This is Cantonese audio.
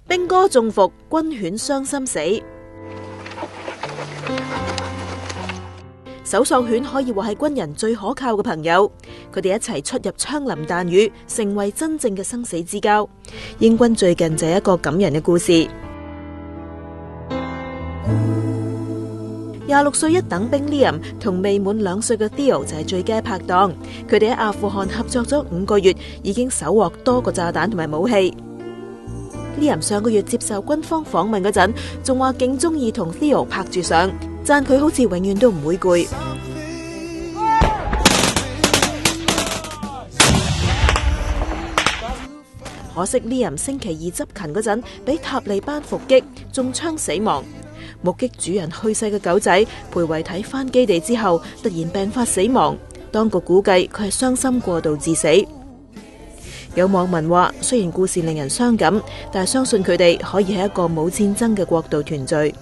兵戈中伏，軍犬傷心死。搜索犬可以話係軍人最可靠嘅朋友，佢哋一齊出入槍林彈雨，成為真正嘅生死之交。英軍最近就有一個感人嘅故事。26歲一等兵 Liam 同未滿2歲嘅 Theo 就係最佳拍檔，佢哋喺阿富汗合作咗5個月，已經搜獲多個炸彈同埋武器。Liam 上個月接受軍方訪問嗰陣，仲話勁中意同 Theo 拍住相，讚佢好似永遠都唔會攰。可惜 Liam 星期2執勤嗰陣，俾塔利班伏擊，中槍死亡。目擊主人去世嘅狗仔陪遺體返基地之後，突然病發死亡。當局估計佢係傷心過度致死。有網民話，雖然故事令人傷感，但係相信佢哋可以喺一個冇戰爭嘅國度團聚。